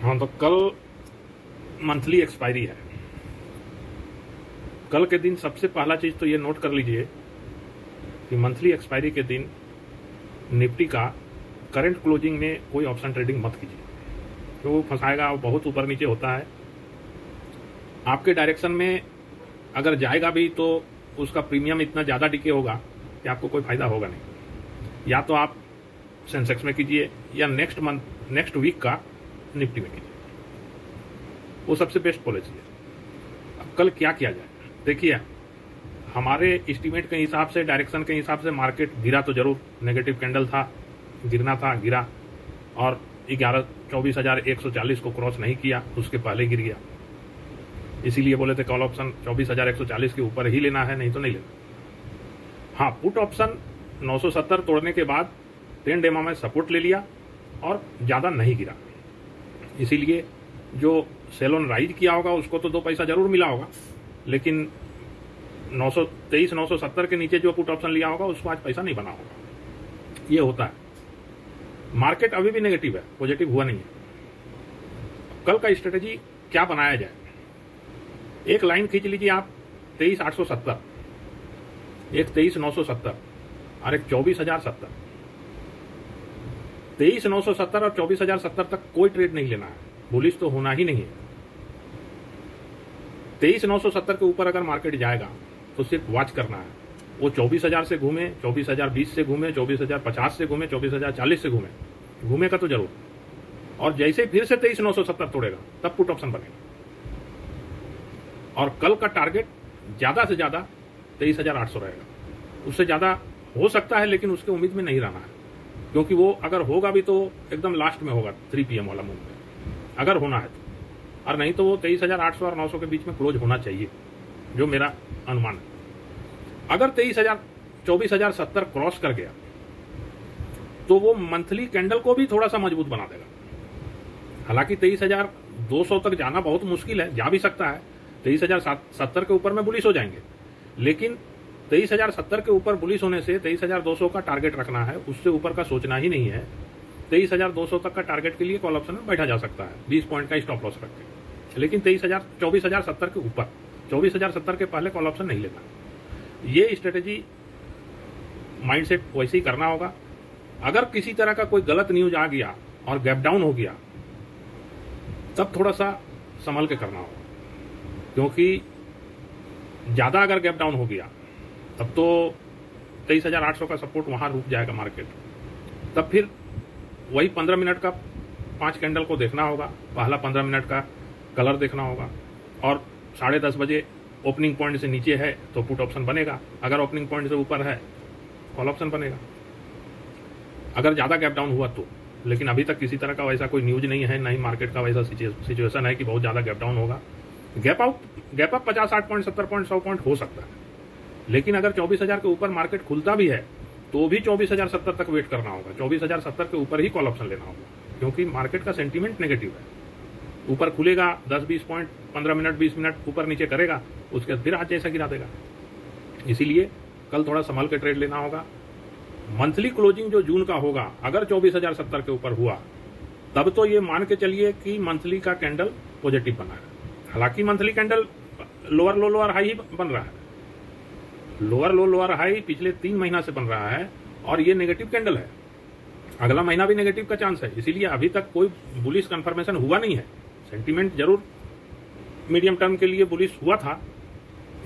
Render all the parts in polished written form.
हाँ, तो कल मंथली एक्सपायरी है। कल के दिन सबसे पहला चीज़ तो ये नोट कर लीजिए कि मंथली एक्सपायरी के दिन निफ्टी का करंट क्लोजिंग में कोई ऑप्शन ट्रेडिंग मत कीजिए, तो वो फंसाएगा, बहुत ऊपर नीचे होता है। आपके डायरेक्शन में अगर जाएगा भी तो उसका प्रीमियम इतना ज़्यादा डिके होगा कि आपको कोई फायदा होगा नहीं। या तो आप सेंसेक्स में कीजिए या नेक्स्ट वीक का निफ्टी में कीजिए, वो सबसे बेस्ट पॉलिसी है। अब कल क्या किया जाए, देखिए हमारे एस्टीमेट के हिसाब से, डायरेक्शन के हिसाब से मार्केट गिरा तो जरूर, नेगेटिव कैंडल था, गिरना था, गिरा और 24,140 को क्रॉस नहीं किया, उसके पहले गिर गया। इसीलिए बोले थे कॉल ऑप्शन 24,140 के ऊपर ही लेना है, नहीं तो नहीं लेना। हाँ, पुट ऑप्शन 970 तोड़ने के बाद 10 डेमा में सपोर्ट ले लिया और ज़्यादा नहीं गिरा, इसीलिए जो सेल ऑन राइज किया होगा उसको तो 2 पैसा जरूर मिला होगा, लेकिन 970 के नीचे जो पुट ऑप्शन लिया होगा उसको आज पैसा नहीं बना होगा। ये होता है। मार्केट अभी भी नेगेटिव है, पॉजिटिव हुआ नहीं है। कल का स्ट्रेटेजी क्या बनाया जाए, एक लाइन खींच लीजिए आप 23,870, एक 23,970 और एक 24,070। 23,970 और 24,070 तक कोई ट्रेड नहीं लेना है, बुलिश तो होना ही नहीं है। 23,970 के ऊपर अगर मार्केट जाएगा तो सिर्फ वॉच करना है, वो 24,000 से घूमे, 24,020 से घूमे, 24,050 से घूमे, 24,040 से घूमेगा तो जरूर। और जैसे फिर से 23,970 तोड़ेगा तब पुट ऑप्शन बनेगा। और कल का टारगेट ज्यादा से ज्यादा 23,800 रहेगा, उससे ज्यादा हो सकता है लेकिन उसके उम्मीद में नहीं रहना है, क्योंकि वो अगर होगा भी तो एकदम लास्ट में होगा, 3 PM वाला मूव में अगर होना है तो, और नहीं तो वो 23,800 और 900 के बीच में क्लोज होना चाहिए, जो मेरा अनुमान है। अगर 24,070 क्रॉस कर गया तो वो मंथली कैंडल को भी थोड़ा सा मजबूत बना देगा। हालांकि 23,200 तक जाना बहुत मुश्किल है, जा भी सकता है, 23,070 के ऊपर में बुलिश हो जाएंगे, लेकिन 23,070 के ऊपर बुलिश होने से 23,200 का टारगेट रखना है, उससे ऊपर का सोचना ही नहीं है। 23,200 तक का टारगेट के लिए कॉल ऑप्शन में बैठा जा सकता है 20 पॉइंट का स्टॉप लॉस रख के, लेकिन 24,070 के ऊपर, 24,070 के पहले कॉल ऑप्शन नहीं लेना। ये स्ट्रेटेजी माइंडसेट वैसे ही करना होगा। अगर किसी तरह का कोई गलत न्यूज आ गया और गैप डाउन हो गया तब थोड़ा सा संभल के करना होगा, क्योंकि ज्यादा अगर गैप डाउन हो गया तब तो 23,800 का सपोर्ट वहां रुक जाएगा मार्केट। तब फिर वही 15 मिनट का 5 कैंडल को देखना होगा, पहला 15 मिनट का कलर देखना होगा, और 10:30 बजे ओपनिंग पॉइंट से नीचे है तो पुट ऑप्शन बनेगा, अगर ओपनिंग पॉइंट से ऊपर है कॉल ऑप्शन बनेगा, अगर ज्यादा गैप डाउन हुआ तो। लेकिन अभी तक किसी तरह का वैसा कोई न्यूज नहीं है, नहीं मार्केट का वैसा सिचुएशन है कि बहुत ज्यादा गैप डाउन होगा। Gap up 50, 60 point, 70 point, 100 point हो सकता है, लेकिन अगर 24,000 के ऊपर मार्केट खुलता भी है तो भी 24,070 तक वेट करना होगा, 24,070 के ऊपर ही कॉल ऑप्शन लेना होगा, क्योंकि मार्केट का सेंटीमेंट नेगेटिव है। ऊपर खुलेगा 10-20 पॉइंट, 15 मिनट 20 मिनट ऊपर नीचे करेगा, उसके बाद फिर आज जैसा गिरा देगा। इसीलिए कल थोड़ा संभल के ट्रेड लेना होगा। मंथली क्लोजिंग जो जून का होगा, अगर 24,070 के ऊपर हुआ तब तो ये मान के चलिए कि मंथली का कैंडल पॉजिटिव बना है। हालांकि monthly candle lower low lower high ही बन रहा है, लोअर लो लोअर हाई पिछले 3 महीना से बन रहा है, और ये नेगेटिव कैंडल है, अगला महीना भी नेगेटिव का चांस है। इसीलिए अभी तक कोई बुलिश कंफर्मेशन हुआ नहीं है। सेंटीमेंट जरूर मीडियम टर्म के लिए बुलिश हुआ था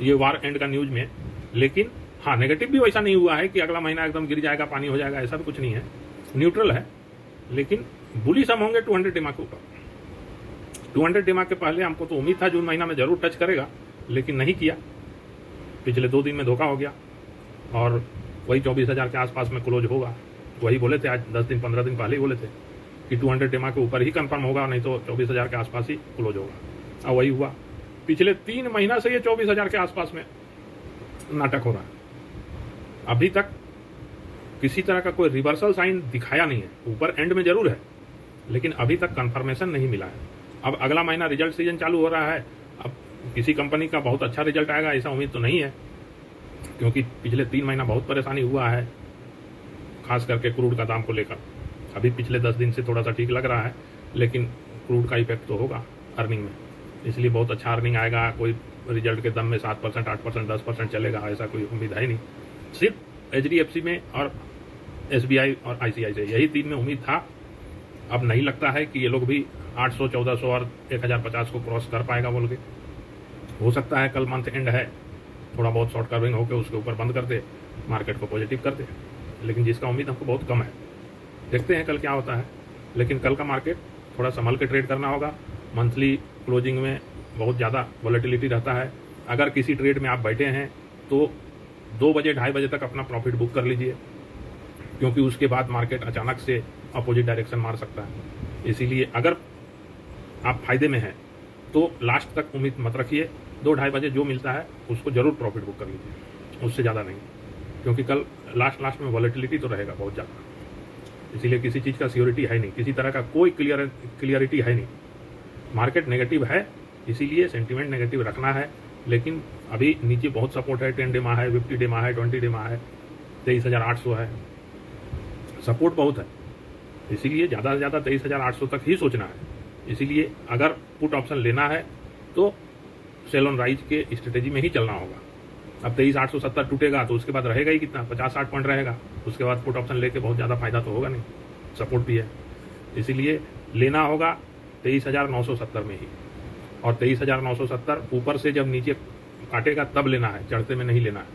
ये वार एंड का न्यूज में, लेकिन हाँ, नेगेटिव भी वैसा नहीं हुआ है कि अगला महीना एकदम गिर जाएगा, पानी हो जाएगा, ऐसा भी कुछ नहीं है, न्यूट्रल है। लेकिन बुलिश हम होंगे 200 डेमा के ऊपर। 200 डेमा के पहले हमको तो उम्मीद था जून महीना में जरूर टच करेगा, लेकिन नहीं किया, पिछले 2 दिन में धोखा हो गया, और वही 24,000 के आसपास में क्लोज होगा। वही बोले थे आज 10 दिन 15 दिन पहले ही बोले थे कि 200 डेमा के ऊपर ही कंफर्म होगा, नहीं तो 24,000 के आसपास ही क्लोज होगा, और वही हुआ। पिछले 3 महीना से ये 24,000 के आसपास में नाटक हो रहा है। अभी तक किसी तरह का कोई रिवर्सल साइन दिखाया नहीं है, ऊपर एंड में जरूर है, लेकिन अभी तक कंफर्मेशन नहीं मिला है। अब अगला महीना रिजल्ट सीजन चालू हो रहा है, अब किसी कंपनी का बहुत अच्छा रिजल्ट आएगा ऐसा उम्मीद तो नहीं है, क्योंकि पिछले 3 महीना बहुत परेशानी हुआ है, खास करके क्रूड का दाम को लेकर। अभी पिछले 10 दिन से थोड़ा सा ठीक लग रहा है, लेकिन क्रूड का इफेक्ट तो होगा अर्निंग में, इसलिए बहुत अच्छा अर्निंग आएगा। कोई रिजल्ट के दम में 7%, 8%, 10% चलेगा, ऐसा कोई उम्मीद है नहीं। सिर्फ HDFC में और SBI और ICICI यही 3 में उम्मीद था। अब नहीं लगता है कि ये लोग भी 800, 1400 और 1050 को क्रॉस कर पाएगा बोल के। हो सकता है कल मंथ एंड है, थोड़ा बहुत शॉर्ट कवरिंग होकर उसके ऊपर बंद कर दे, मार्केट को पॉजिटिव कर दे, लेकिन जिसका उम्मीद हमको बहुत कम है। देखते हैं कल क्या होता है, लेकिन कल का मार्केट थोड़ा संभल के ट्रेड करना होगा। मंथली क्लोजिंग में बहुत ज़्यादा वॉलेटिलिटी रहता है। अगर किसी ट्रेड में आप बैठे हैं तो 2 बजे 2:30 बजे तक अपना प्रॉफिट बुक कर लीजिए, क्योंकि उसके बाद मार्केट अचानक से अपोजिट डायरेक्शन मार सकता है। इसीलिए अगर आप फायदे में हैं तो लास्ट तक उम्मीद मत रखिए। 2-2:30 बजे जो मिलता है उसको जरूर प्रॉफिट बुक कर लीजिए, उससे ज़्यादा नहीं, क्योंकि कल लास्ट में वॉलेटिलिटी तो रहेगा बहुत ज़्यादा। इसीलिए किसी चीज़ का सिक्योरिटी है नहीं, किसी तरह का कोई क्लियरिटी है नहीं। मार्केट नेगेटिव है, इसीलिए सेंटीमेंट नेगेटिव रखना है। लेकिन अभी नीचे बहुत सपोर्ट है, 10 डे मा है, 50 डे मा है, 20 डे मा है, 23,800 है, सपोर्ट बहुत है। इसीलिए ज़्यादा से ज़्यादा 23,800 तक ही सोचना है। इसीलिए अगर पुट ऑप्शन लेना है तो सेल ऑन राइज के स्ट्रेटेजी में ही चलना होगा। अब 23,870 टूटेगा तो उसके बाद रहेगा ही कितना, 50-60 पॉइंट रहेगा। उसके बाद पुट ऑप्शन लेके बहुत ज़्यादा फायदा तो होगा नहीं, सपोर्ट भी है। इसीलिए लेना होगा 23,970 में ही, और 23,970 ऊपर से जब नीचे काटेगा तब लेना है, चढ़ते में नहीं लेना है।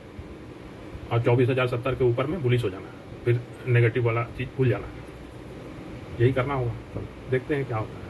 और 24,070 के ऊपर में बुलिश हो जाना है, फिर नेगेटिव वाला चीज़ भूल जाना है। यही करना होगा। तो देखते हैं क्या होता है।